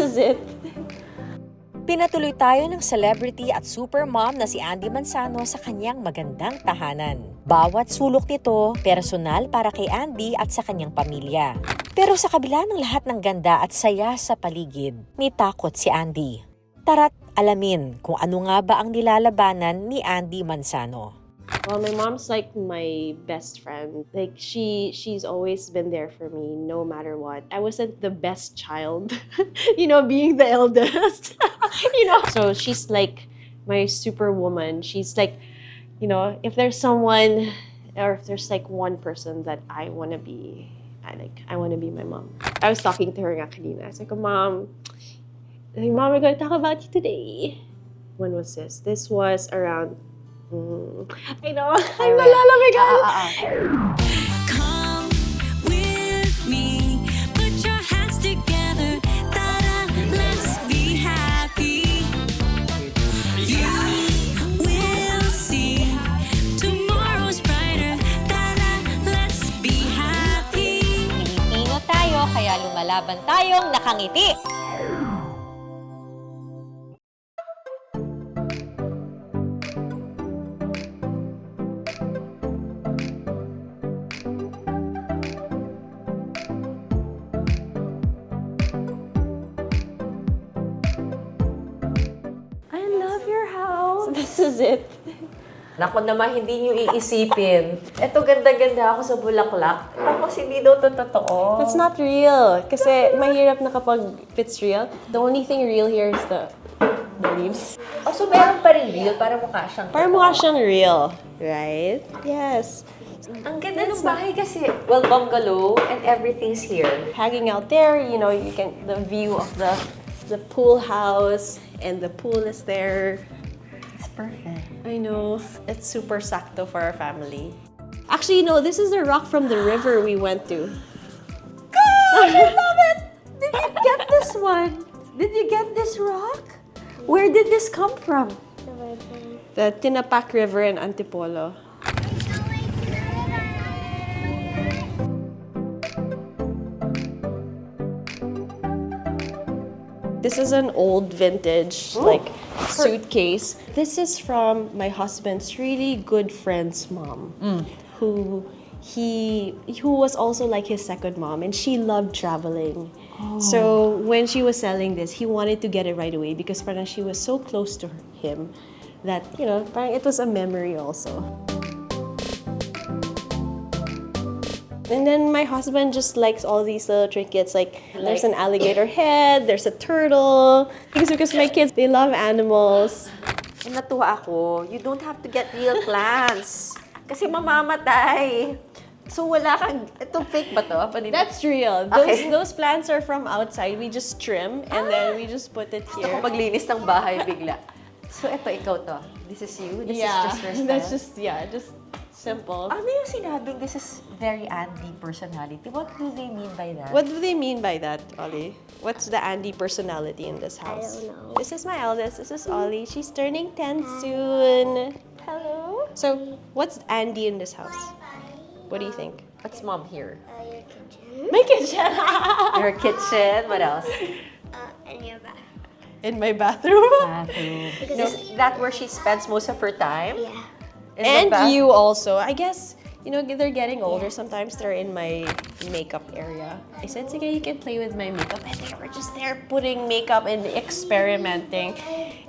is it. Pinatuloy tayo ng celebrity at supermom na si Andy Manzano sa kanyang magandang tahanan. Bawat sulok nito, personal para kay Andy at sa kanyang pamilya. Pero sa kabila ng lahat ng ganda at saya sa paligid, may takot si Andy. Tara't alamin kung ano nga ba ang nilalabanan ni Andy Manzano. Well, my mom's like my best friend. Like she's always been there for me no matter what. I wasn't the best child, being the eldest. So she's like my superwoman. She's like, if there's someone or if there's like one person that I want to be, I want to be my mom. I was talking to her nga kanina. I was like, Mom, we're going to talk about you today. When was this? This was around I know. I'm nalalamig ako. Come with me. Put your hands together. Ta-da, let's be happy. You will see tomorrow's brighter. Ta-da, let's be happy. Pilipino tayo, kaya lumalaban tayong nakangiti. This is it. Naku naman, hindi nyo iisipin. Eto, ganda-ganda ako sa bulaklak. Tapos hindi daw to totoo. That's not real. Kasi mahirap na kapag it's real. The only thing real here is the leaves. Oh, so meron pa rin real para mukha siyang Para mukha siyang real. Right? Yes. Ang ganda ng bahay kasi, well, bungalow and everything's here. Hanging out there, you can, the view of the pool house and the pool is there. It's perfect. I know. It's super sakto for our family. Actually, this is the rock from the river we went to. God, I love it! Did you get this one? Did you get this rock? Where did this come from? The Tinapak River in Antipolo. This is an old vintage, suitcase. This is from my husband's really good friend's mom, who was also like his second mom, and she loved traveling. So when she was selling this, he wanted to get it right away because parang she was so close to him that, parang it was a memory also. And then my husband just likes all these little trinkets. There's an alligator head, there's a turtle. Because my kids, they love animals. And natuwa ako, you don't have to get real plants. Kasi mamamatay. So wala kang, itong fake ba to? That's real. Those plants are from outside. We just trim and then we just put it here. Gusto ko maglinis ng bahay bigla. So ito, ikaw to. This is you? This is just your style? That's just simple. Ano yung sinabing this is very Andy personality? What do they mean by that? What do they mean by that, Ollie? What's the Andy personality in this house? I don't know. This is my eldest. This is Ollie. She's turning 10 soon. Hello? So, what's Andy in this house? What do you think? What's mom here? Your kitchen. My kitchen. Your kitchen. What else? And your bathroom. In my bathroom. Bathroom. Is that where she spends most of her time? Yeah. In the And bath- you also. I guess, they're getting older. Sometimes they're in my makeup area. I said, sige, you can play with my makeup. And they were just there putting makeup and experimenting.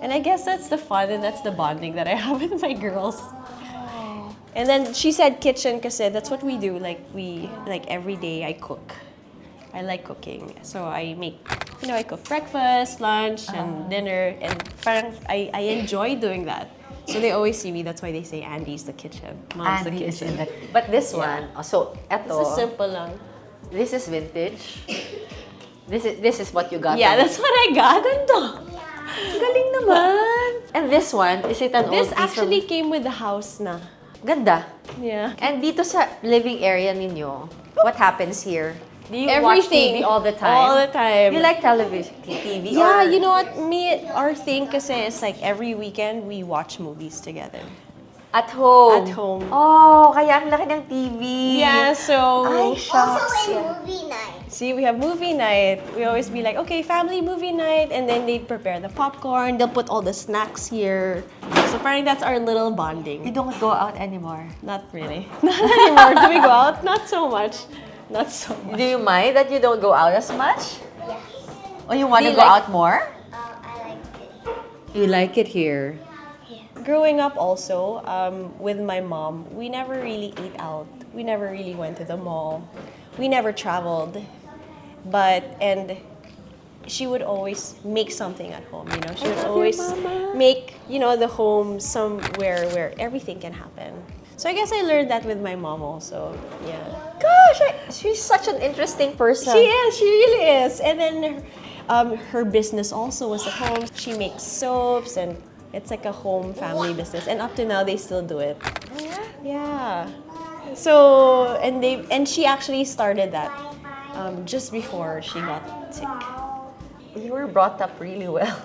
And I guess that's the fun and that's the bonding that I have with my girls. And then she said kitchen kasi that's what we do. Every day I cook. I like cooking. So I make, I cook breakfast, lunch, and dinner. And parang I enjoy doing that. So they always see me. That's why they say Andy's the kitchen. Mom's Andy the is kitchen. in the... But this one, so eto, This is simple lang. this is vintage. This is what you got. Yeah, from- that's what I got. Ganda. Galing naman. And this one, is it an old This piece actually came with the house na. Ganda. Yeah. And dito sa living area ninyo, what happens here? Do you watch Everything. TV all the time? All the time. You like television, TV? Yeah, or... you know what? Our thing kasi is every weekend we watch movies together. At home. At home. Oh, kaya ang laki ng TV. Yeah, so Ay, shucks. Also in Yeah. movie night. see, we have movie night. We always be like, okay, family movie night, and then they prepare the popcorn. They'll put all the snacks here. So apparently that's our little You bonding. don't go out anymore. Not really. Not anymore. Do we go out? Not so much. Not so much. Do you mind that you don't go out as much? Yes. Or you want Do to you go like- out more? I like it. You like it here. Growing up also, with my mom, we never really ate out. We never really went to the mall. We never traveled. And she would always make something at home, you know. She would always make, you know, the home somewhere where everything can happen. So I guess I learned that with my mom also. Yeah. Gosh, she's such an interesting person. She is, she really is. And then her business also was at home. She makes soaps and it's like a home family business. And up to now, they still do it. Yeah. So, and she actually started that just before she got sick. You were brought up really well.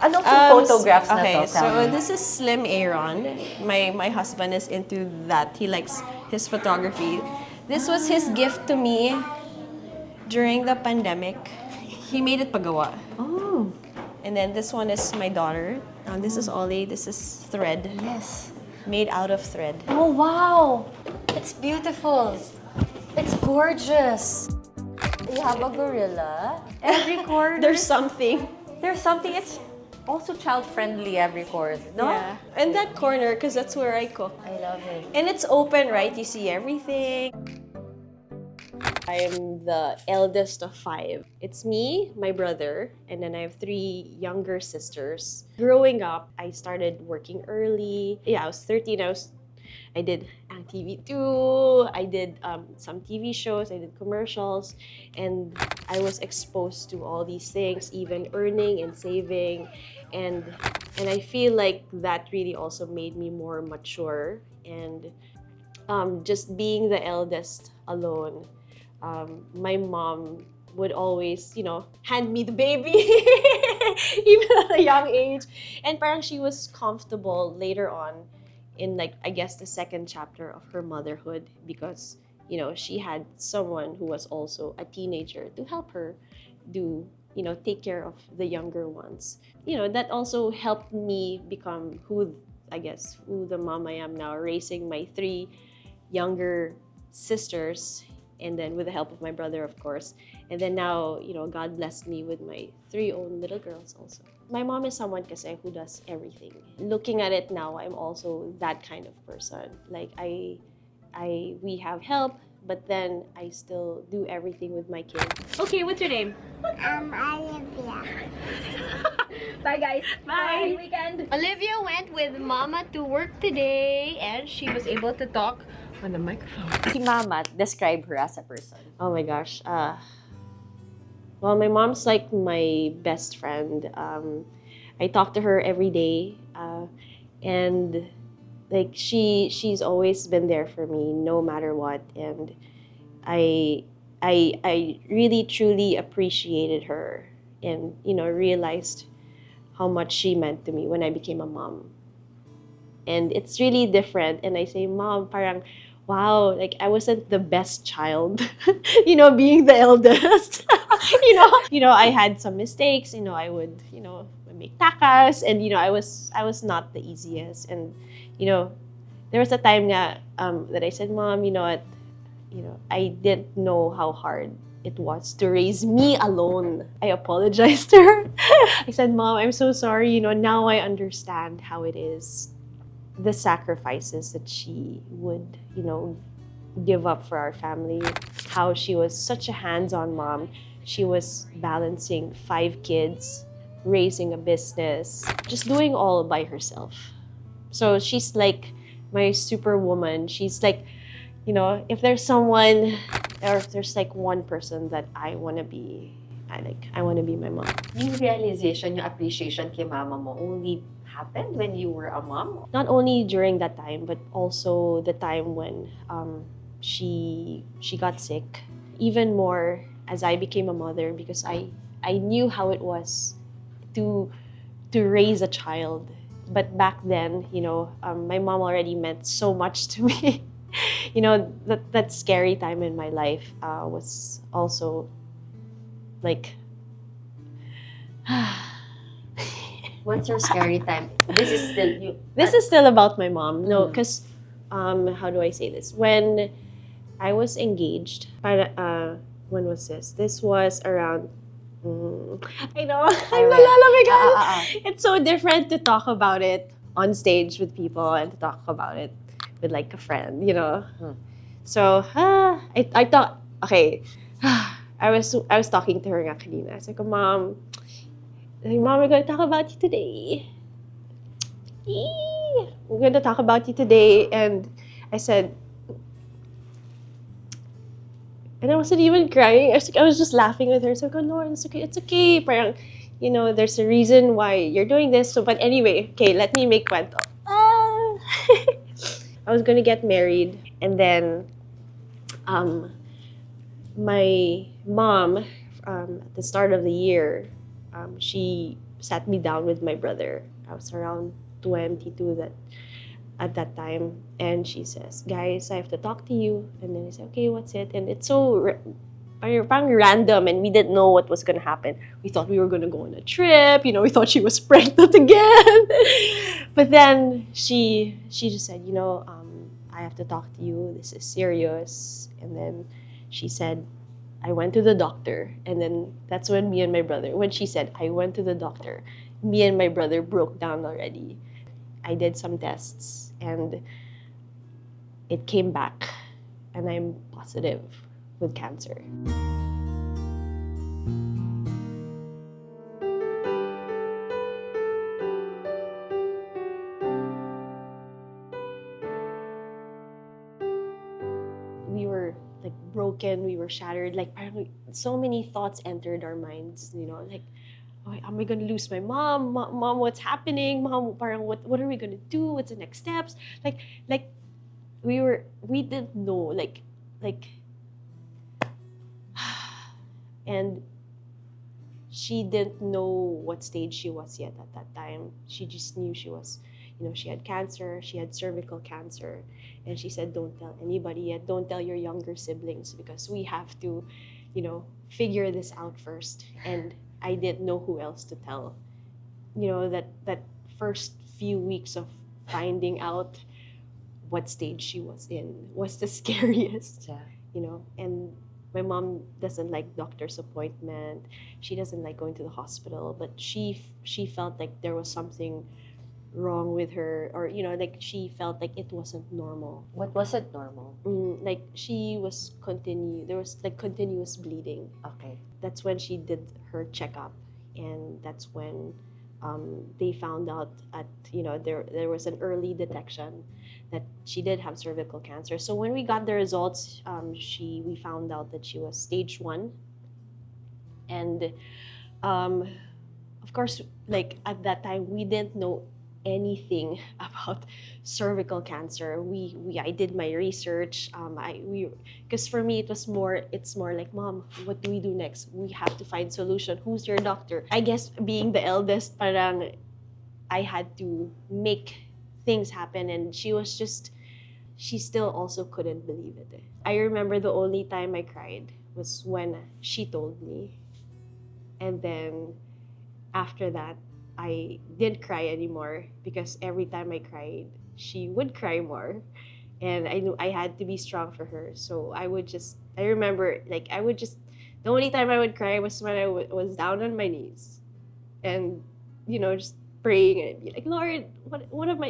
Anong photographs na okay, to? Tell so me. this is Slim Aaron. My husband is into that. He likes his photography. This was his gift to me during the pandemic. He made it pagawa. Oh, And then this one is my daughter. This is Ollie. This is thread. yes. Made out of thread. Oh, wow! It's beautiful. It's gorgeous. You have a gorilla. Every corner. There's something. There's something. It's also child-friendly every corner. No? Yeah. And that corner, because that's where I cook. I love it. And it's open, right? You see everything. I am the eldest of 5. It's me, my brother, and then I have 3 younger sisters. Growing up, I started working early. Yeah, I was 13. I did ANDI TV2. I did some TV shows. I did commercials, and I was exposed to all these things, even earning and saving, and I feel like that really also made me more mature. And just being the eldest alone. My mom would always, you know, hand me the baby, even at a young age. And parang she was comfortable later on in, like, I guess the second chapter of her motherhood because, you know, she had someone who was also a teenager to help her do, you know, take care of the younger ones. You know, that also helped me become who the mom I am now, raising my 3 younger sisters, and then with the help of my brother, of course. And then now, you know, God blessed me with my 3 own little girls also. My mom is someone kasi who does everything. Looking at it now, I'm also that kind of person. Like, we have help, but then I still do everything with my kids. Okay, what's your name? Olivia. Bye, guys. Bye. Weekend. Olivia went with Mama to work today, and she was able to talk on the microphone. Si Mama, describe her as a person. Oh my gosh. Well, my mom's like my best friend. I talk to her every day, and like she's always been there for me, no matter what. And I really truly appreciated her, and you know, realized how much she meant to me when I became a mom. And it's really different. And I say, Mom, parang, wow, like I wasn't the best child, you know, being the eldest. you know, I had some mistakes. You know, I would, you know, make takas, and you know, I was not the easiest. And you know, there was a time that I said, Mom, you know what, you know, I didn't know how hard it was to raise me alone. I apologized to her. I said, Mom, I'm so sorry. You know, now I understand how it is. The sacrifices that she would, you know, give up for our family. How she was such a hands-on mom. She was balancing 5 kids, raising a business, just doing all by herself. So she's like my superwoman. She's like, you know, if there's someone, or if there's like one person that I want to be, I want to be my mom. Yung realization, yung appreciation kay Mama mo only happened when you were a mom? Not only during that time, but also the time when she got sick. Even more as I became a mother, because I knew how it was to raise a child, But back then, my mom already meant so much to me. That scary time in my life was also like. What's your scary time? This is still you. This is still about my mom. No, Mm. because how do I say this? When I was engaged, when was this? This was around. I know. I'm Alright. nalalamig. It's so different to talk about it on stage with people and to talk about it with like a friend, So I thought, okay, I was talking to her nga kanina. I was like, Mom, we're gonna talk about you today. We're gonna talk about you today, and I said. And I wasn't even crying. I was just laughing with her. So, oh, Lauren, it's okay. It's okay. Parang, there's a reason why you're doing this. So, but anyway, okay, let me make kwento. I was gonna get married, and then, my mom, at the start of the year, she sat me down with my brother. I was around 22 at that time, and she says, guys, I have to talk to you. And then I said, okay, what's it? And it's so parang random, and we didn't know what was gonna happen. We thought we were gonna go on a trip, we thought she was pregnant again. But then she just said, I have to talk to you, this is serious. And then she said, I went to the doctor. And then that's when when she said, I went to the doctor, me and my brother broke down already. I did some tests, and it came back, and I'm positive with cancer. We were like broken, we were shattered, like so many thoughts entered our minds, like, oh, am I gonna lose my mom? Mom, what's happening? Mom, parang what are we gonna do? What's the next steps? Like we didn't know, like, and she didn't know what stage she was yet at that time. She just knew she was, she had cancer, she had cervical cancer, and she said, don't tell anybody yet, don't tell your younger siblings, because we have to, figure this out first. And I didn't know who else to tell. That first few weeks of finding out what stage she was in was the scariest. Yeah. And my mom doesn't like doctor's appointment. She doesn't like going to the hospital, but she felt like there was something wrong with her, or like she felt like it wasn't normal. What wasn't normal? Like there was like continuous bleeding. Okay. That's when she did her checkup, and that's when they found out there was an early detection that she did have cervical cancer. So when we got the results, we found out that she was stage 1, and of course, like at that time, we didn't know anything about cervical cancer. I did my research. Because for me it's more like, Mom, what do we do next? We have to find solution. Who's your doctor? I guess being the eldest, parang I had to make things happen, and she still also couldn't believe it. I remember the only time I cried was when she told me, and then after that I didn't cry anymore, because every time I cried, she would cry more. And I knew I had to be strong for her. So I remember, like, the only time I would cry was when I was down on my knees. And, just praying and be like, Lord, what am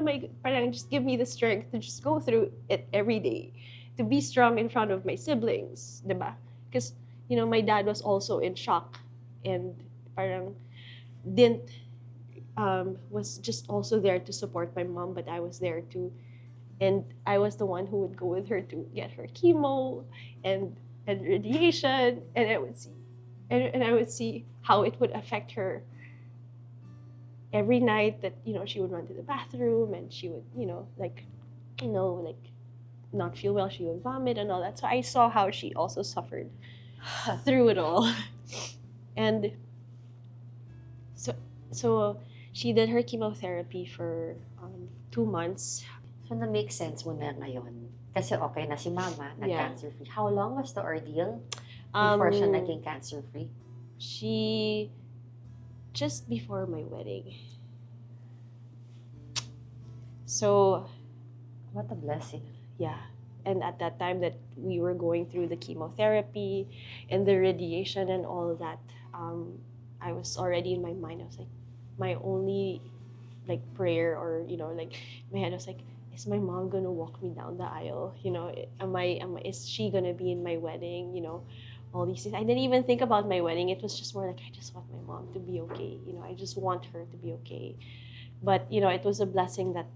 I, parang just give me the strength to just go through it every day, to be strong in front of my siblings, diba? Because, my dad was also in shock, and parang was just also there to support my mom, but I was there too. And I was the one who would go with her to get her chemo and radiation, and I would see how it would affect her every night, that she would run to the bathroom, and she would like not feel well, she would vomit and all that. So I saw how she also suffered through it all. And so She did her chemotherapy for 2 months. So, na-make sense mo na ngayon. Kasi okay na si mama, Yeah. nag-cancer-free. How long was the ordeal before siya naging cancer-free? She, just before my wedding. So, What a blessing. yeah. And at that time that we were going through the chemotherapy and the radiation and all of that, I was already in my mind. I was like, my only like prayer, or like my head was like, is my mom gonna walk me down the aisle? Is she gonna be in my wedding? All these things. I didn't even think about my wedding. It was just more like, I just want my mom to be okay. I just want her to be okay. But it was a blessing that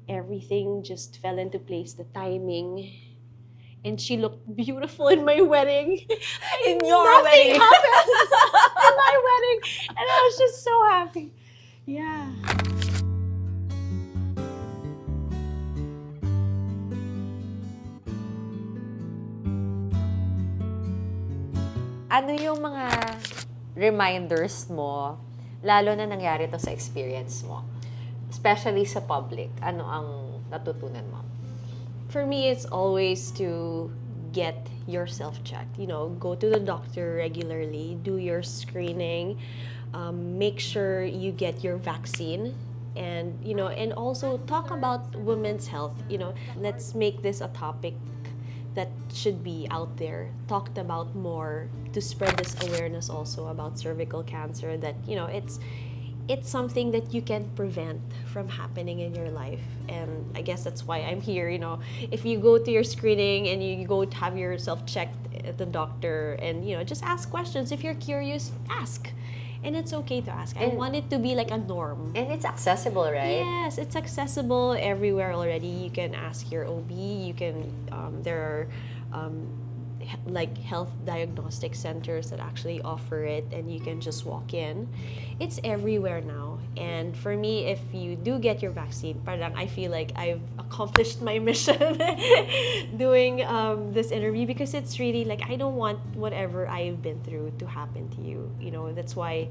everything just fell into place, the timing. And she looked beautiful in my wedding. In your Nothing wedding. happened in my wedding. And I was just so happy. Yeah. Ano yung mga reminders mo, lalo na nangyari to sa experience mo? Especially sa public. Ano ang natutunan mo? For me, it's always to get yourself checked. Go to the doctor regularly, do your screening, make sure you get your vaccine, and also talk about women's health. Let's make this a topic that should be out there, talked about more, to spread this awareness also about cervical cancer, that it's something that you can prevent from happening in your life. And I guess that's why I'm here. If you go to your screening and you go to have yourself checked at the doctor, and just ask questions. If you're curious, ask. And it's okay to ask. I want it to be like a norm. And it's accessible, right? Yes, it's accessible everywhere already. You can ask your OB. You can. There are like health diagnostic centers that actually offer it, and you can just walk in. It's everywhere now. And for me, if you do get your vaccine, parang I feel like I've accomplished my mission doing this interview, because it's really like, I don't want whatever I've been through to happen to you. That's why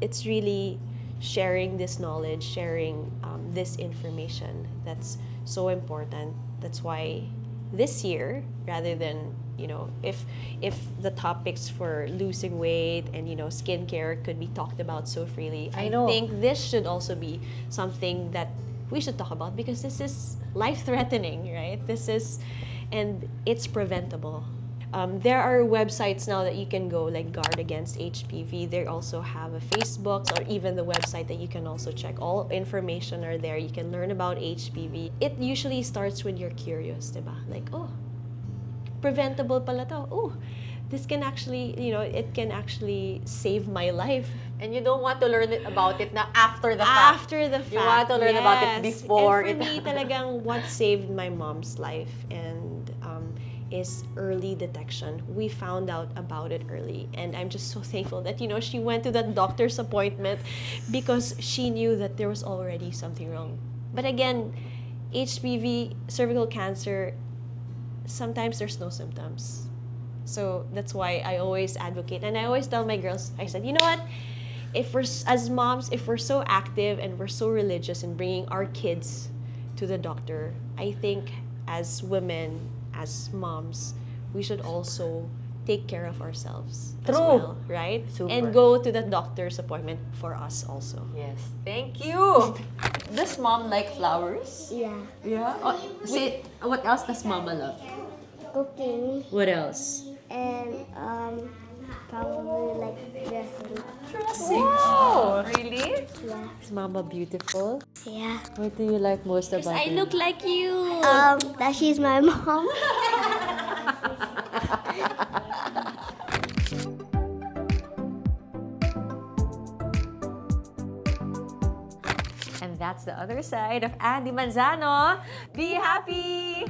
it's really sharing this knowledge, sharing this information that's so important. That's why this year, rather than if the topics for losing weight and skincare could be talked about so freely, I think this should also be something that we should talk about, because this is life-threatening, right? And it's preventable. There are websites now that you can go, like Guard Against HPV. They also have a Facebook, or even the website that you can also check. All information are there. You can learn about HPV. It usually starts when you're curious, diba? Like, oh, preventable pala to. Oh, this can actually, it can actually save my life. And you don't want to learn about it now after the fact. After the fact. You want to learn about it yes. before. And for me, talagang what saved my mom's life is early detection. We found out about it early, and I'm just so thankful that she went to that doctor's appointment, because she knew that there was already something wrong. But again, HPV, cervical cancer, sometimes there's no symptoms. So that's why I always advocate, and I always tell my girls, I said, you know what? If we're, as moms, if we're so active and we're so religious in bringing our kids to the doctor, I think as women, as moms, we should also take care of ourselves as True. well, right? Super. And go to the doctor's appointment for us also. Yes. Thank you. Does mom like flowers? Yeah. Yeah. Oh, what else does mama love? Cooking What else? and probably like dressing. Wow. Really? Yeah. Is mama beautiful? Yeah. What do you like most about I her? look like you. That she's my mom. And that's the other side of Andi Manzano. Be happy!